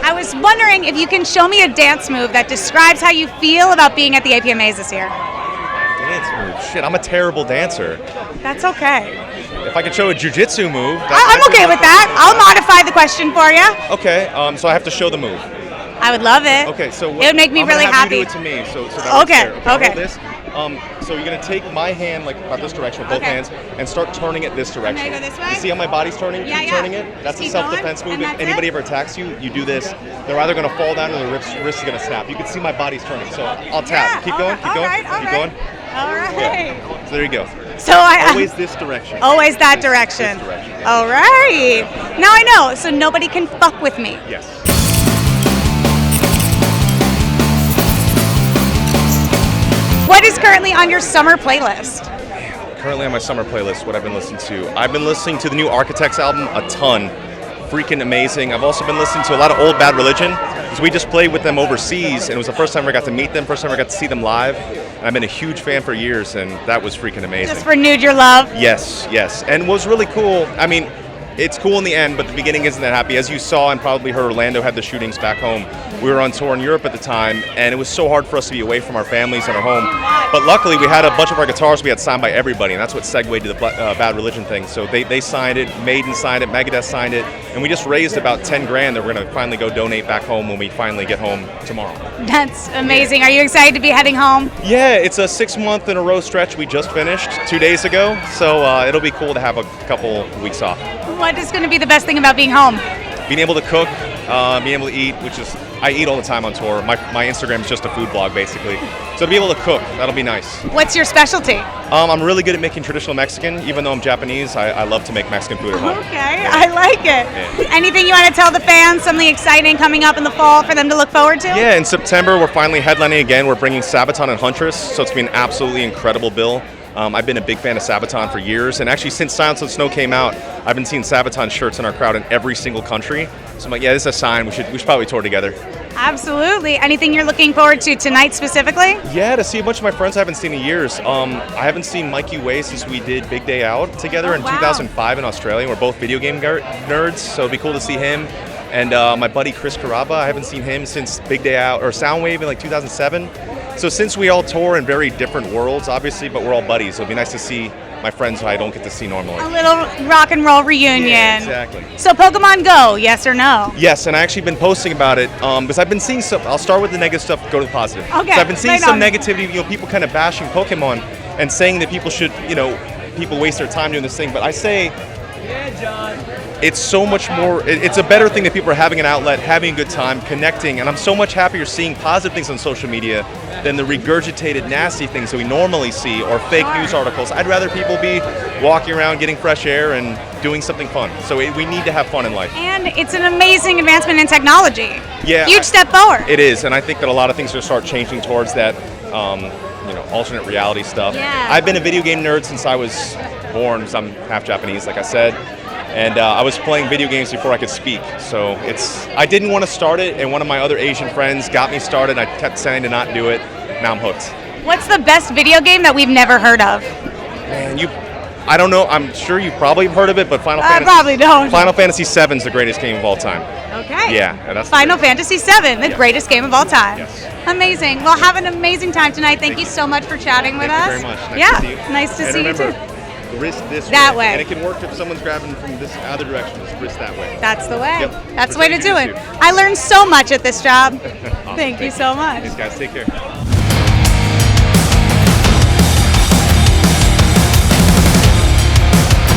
I was wondering if you can show me a dance move that describes how you feel about being at the APMAs this year. Dance move? Shit, I'm a terrible dancer. That's okay. If I could show a Jiu-Jitsu move... I'm okay with that. I'll modify the question for you. Okay, so I have to show the move. I would love it. Okay, so it would make me really happy. You do it to me, so that okay. Hold this. So you're gonna take my hand like about this direction with both hands and start turning it this direction. Can I go this way? You see how my body's turning? Yeah, Keep turning it. That's a self-defense move. If anybody ever attacks you, you do this. They're either gonna fall down or their wrist is gonna snap. You can see my body's turning. So I'll tap. Keep going. Keep going. Keep going. All right. So there you go. So I always this direction. Always that direction. This direction. All right. Now I know. So nobody can fuck with me. Yes. What is currently on your summer playlist? Currently on my summer playlist, what I've been listening to. I've been listening to the new Architects album a ton. Freaking amazing. I've also been listening to a lot of old Bad Religion because we just played with them overseas and it was the first time I got to meet them, first time I got to see them live. And I've been a huge fan for years and that was freaking amazing. Just renewed your love? Yes, yes. And what was really cool, I mean, it's cool in the end, but the beginning isn't that happy. As you saw and probably heard, Orlando had the shootings back home. We were on tour in Europe at the time, and it was so hard for us to be away from our families and our home. But luckily, we had a bunch of our guitars we had signed by everybody, and that's what segued to the Bad Religion thing. So they signed it, Maiden signed it, Megadeth signed it, and we just raised about 10 grand that we're going to finally go donate back home when we finally get home tomorrow. That's amazing. Are you excited to be heading home? Yeah, it's a 6-month in a row stretch we just finished 2 days ago, so it'll be cool to have a couple weeks off. What is going to be the best thing about being home? Being able to cook, being able to eat, which is, I eat all the time on tour. My Instagram is just a food blog, basically. So to be able to cook, that'll be nice. What's your specialty? I'm really good at making traditional Mexican. Even though I'm Japanese, I love to make Mexican food at home. Okay, yeah. I like it. Yeah. Anything you want to tell the fans, something exciting coming up in the fall for them to look forward to? Yeah, in September, we're finally headlining again. We're bringing Sabaton and Huntress, so it's going to be an absolutely incredible bill. I've been a big fan of Sabaton for years, and actually since Silence on Snow came out, I've been seeing Sabaton shirts in our crowd in every single country. So I'm like, yeah, this is a sign. We should probably tour together. Absolutely. Anything you're looking forward to tonight specifically? Yeah, to see a bunch of my friends I haven't seen in years. I haven't seen Mikey Way since we did Big Day Out together in 2005 in Australia. We're both video game nerds, so it'd be cool to see him. And my buddy Chris Carrabba, I haven't seen him since Big Day Out or Soundwave in like 2007. So since we all tour in very different worlds, obviously, but we're all buddies, so it'd be nice to see my friends who I don't get to see normally. A little rock and roll reunion. Yeah, exactly. So Pokemon Go, yes or no? Yes, and I actually been posting about it because I've been seeing some. I'll start with the negative stuff, go to the positive. Okay. So I've been seeing some negativity, people kind of bashing Pokemon and saying that people should, people waste their time doing this thing, but I say, yeah, John. It's so much more, it's a better thing that people are having an outlet, having a good time, connecting, and I'm so much happier seeing positive things on social media than the regurgitated nasty things that we normally see or fake news articles. I'd rather people be walking around, getting fresh air, and doing something fun. So we need to have fun in life. And it's an amazing advancement in technology. Yeah. Huge step forward. It is, and I think that a lot of things are going to start changing towards that, alternate reality stuff. Yeah. I've been a video game nerd since I was born, because I'm half Japanese, like I said. And I was playing video games before I could speak. So I didn't want to start it, and one of my other Asian friends got me started. I kept saying to not do it. Now I'm hooked. What's the best video game that we've never heard of? Man, I don't know. I'm sure you probably heard of it, but Final Fantasy VII is the greatest game of all time. Okay. Yeah. That's Final Fantasy VII, the greatest game of all time. Yes. Amazing. Well, have an amazing time tonight. Thank you so much for chatting with us. Thank you very much. Nice to see you. Nice to see you too. Wrist this that way. And it can work if someone's grabbing from this other direction. Just wrist that way. That's the way. Yep. That's the way to do it. I learned so much at this job. Awesome. Thank you so much. Thanks, guys. Take care.